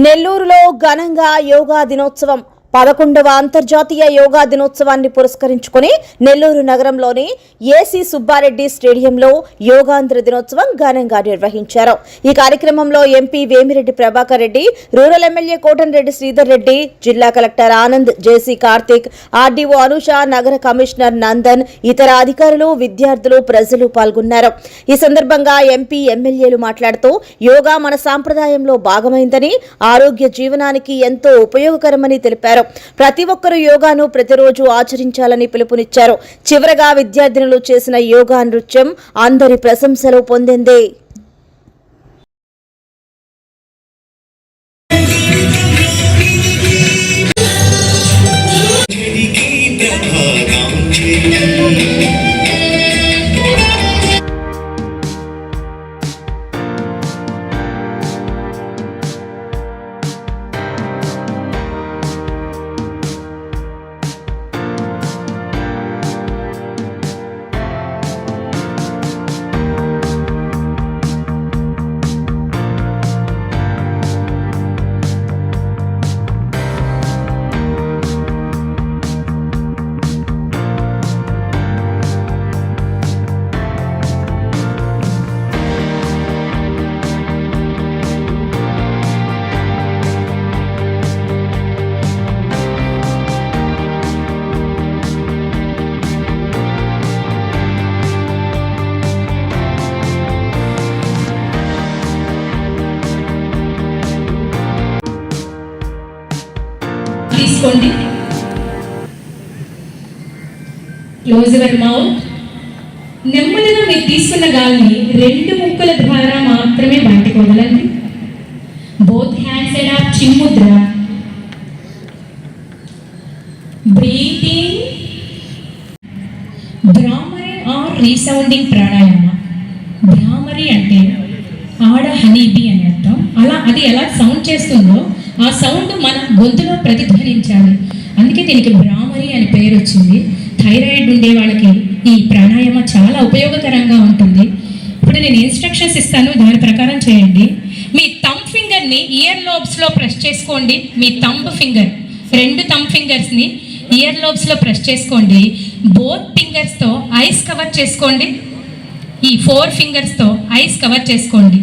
నెల్లూరులో ఘనంగా యోగా దినోత్సవం 11వ అంతర్జాతీయ యోగా దినోత్సవాన్ని పురస్కరించుకుని నెల్లూరు నగరంలోని ఏసీ సుబ్బారెడ్డి స్టేడియంలో యోగాంధ్ర దినోత్సవం ఘనంగా నిర్వహించారు. ఈ కార్యక్రమంలో MP Vemireddy Prabhakar Reddy, rural MLA Kotamreddy Sridhar Reddy, జిల్లా కలెక్టర్ ఆనంద్, జేసీ కార్తిక్, ఆర్డీఓ అనుష, నగర కమిషనర్ నందన్, ఇతర అధికారులు, విద్యార్థులు, ప్రజలు పాల్గొన్నారు. ఈ సందర్భంగా ఎంపీ, ఎమ్మెల్యేలు మాట్లాడుతూ యోగా మన సాంప్రదాయంలో భాగమైందని, ఆరోగ్య జీవనానికి ఎంతో ఉపయోగకరమని తెలిపారు. ప్రతి ఒక్కరూ యోగాను ప్రతిరోజు ఆచరించాలని పిలుపునిచ్చారు. చివరగా విద్యార్థినులు చేసిన యోగా నృత్యం అందరి ప్రశంసలు పొందింది. తీసుకోండి. Close your mouth. నెమ్మదిగా మీరు తీసుకున్న గాలిని 2 ముక్కల ద్వారా మాత్రమే బయటకు వదలండి. బోత్ హ్యాండ్స్ ఎట్ అప్, చిన్ముద్ర. Breathe in. Bhramari or resounding pranayama. Bhramari అంటే ఆడ హనీబీ అని అర్థం. అది ఎలా సౌండ్ చేస్తుందో ఆ సౌండ్ మన గొంతులో ప్రతిధ్వనించాలి. అందుకే దీనికి భ్రామరి అని పేరు వచ్చింది. థైరాయిడ్ ఉండే వాళ్ళకి ఈ ప్రాణాయామ చాలా ఉపయోగకరంగా ఉంటుంది. ఇప్పుడు నేను ఇన్స్ట్రక్షన్స్ ఇస్తాను, దాని ప్రకారం చేయండి. మీ థంబ్ ఫింగర్ని ఇయర్ లోబ్స్లో ప్రెస్ చేసుకోండి. మీ థంబ్ ఫింగర్, 2 థంబ్ ఫింగర్స్ని ఇయర్ లోబ్స్లో ప్రెస్ చేసుకోండి. బోత్ ఫింగర్స్తో ఐస్ కవర్ చేసుకోండి. ఈ 4 ఫింగర్స్తో ఐస్ కవర్ చేసుకోండి.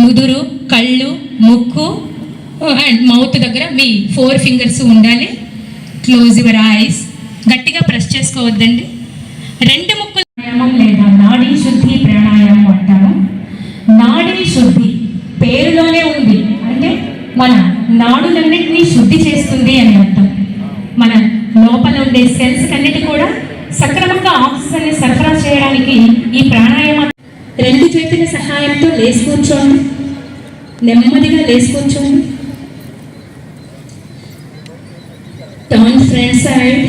ముదురు, కళ్ళు, ముక్కు అండ్ మౌత్ దగ్గర మీ 4 ఫింగర్స్ ఉండాలి. Close your eyes. గట్టిగా ప్రెస్ చేసుకోవద్దండి. 2 ముక్కలు ప్రాణాయామం లేదా నాడీ శుద్ధి ప్రాణాయామం అంటారు. నాడీ శుద్ధి పేరులోనే ఉంది. అంటే మన నాడులన్నింటినీ శుద్ధి చేస్తుంది అని అర్థం. మన లోపల ఉండే సెల్స్ అన్నిటి కూడా సక్రమంగా ఆక్సిజన్ని సరఫరా చేయడానికి ఈ ప్రాణాయామం. 2 చేతుల సహాయంతో లేచి కూర్చోండి. నెమ్మదిగా లేచి కూర్చోండి. Turn front side.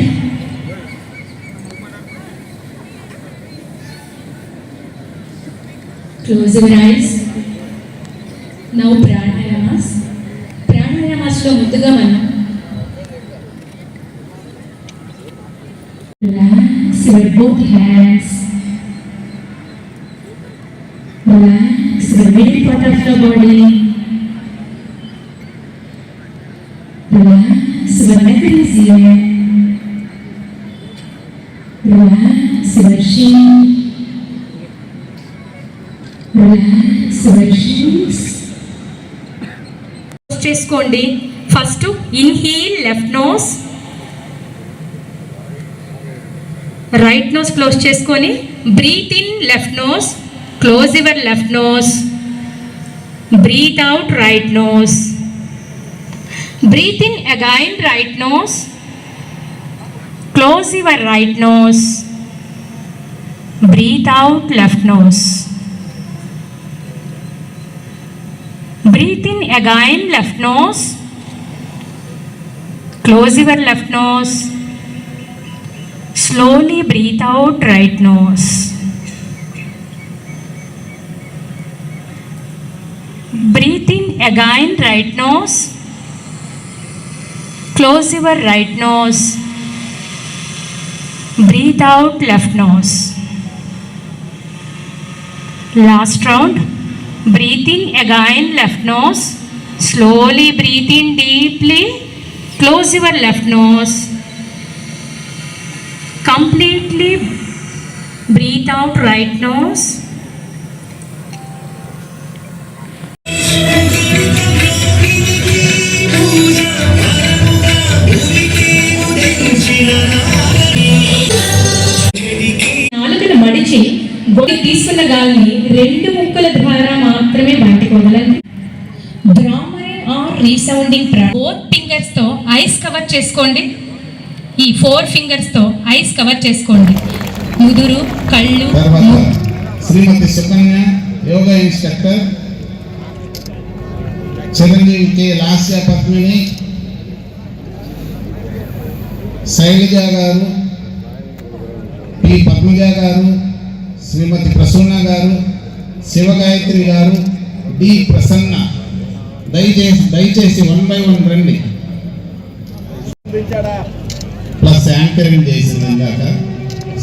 Close your eyes. Now pranayamas. Pranayamas lo ముందుగా మనం relax your both hands. Relax the middle part of the body. Relax your neck and ear. Relax your chin. Relax your shins. చేసుకోండి. First inhale left nose, right nose close చేసుకొని breathe in left nose, close your left nose, breathe out right nose. Breathe in again right nose, close your right nose, breathe out left nose. Breathe in again left nose, close your left nose, slowly breathe out right nose. Breathe in again right nose, close your right nose, breathe out left nose. Last round. Breathe in again left nose, Slowly breathe in deeply. Close your left nose. Completely breathe out right nose. నాలుకను మడిచి గొంతు తీసుకున్న గాలిని 2 ముక్కల ద్వారా మాత్రమే బయటకు వదలండి. Bhramari are resounding both fingers తో ఐస్ కవర్ చేసుకోండి. ఈ 4 ఫింగర్స్ తో ఐస్ కవర్ చేసుకోండి. ముదురు, కళ్ళు. తర్వాత శ్రీమతి సుకన్య యోగా ఇన్స్ట్రక్టర్, చిరంజీవి కె లాస్య పద్మిని, శైలజ గారు, పి పద్మజ గారు, శ్రీమతి ప్రసూన గారు, శివగాయత్రి గారు, డి ప్రసన్న. దయచేసి 1 by 1 రండి. ప్లస్ యాంకరింగ్ చేసింది ఇందాక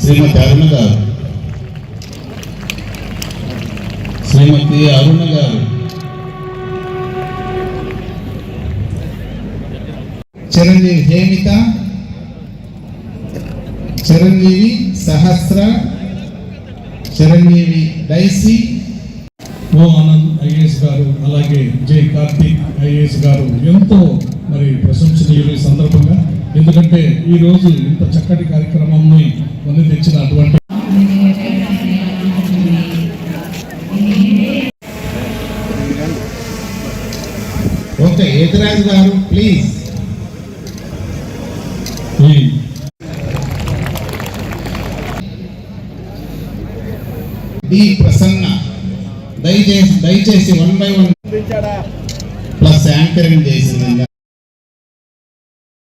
శ్రీమతి అరుణ గారు, శ్రీమతి అరుణ గారు, చిరంజీవి హేమిత, చిరంజీవి సహస్ర, చిరంజీవి డైసీ, ఓ ఆనంద్ ఐఏఎస్ గారు, అలాగే జే కార్తీక్ ఐఏఎస్ గారు ఎంతో మరి ప్రశంసనీయులు ఈ సందర్భంగా. ఎందుకంటే ఈరోజు ఇంత చక్కటి కార్యక్రమాన్ని పొంది తెచ్చిన అటువంటి ఓకే ఎదురాజు గారు ప్లీజ్. ఈ డి ప్రసన్న. దయచేసి 1 by 1 ప్లస్ యాంకరింగ్ చేసింది.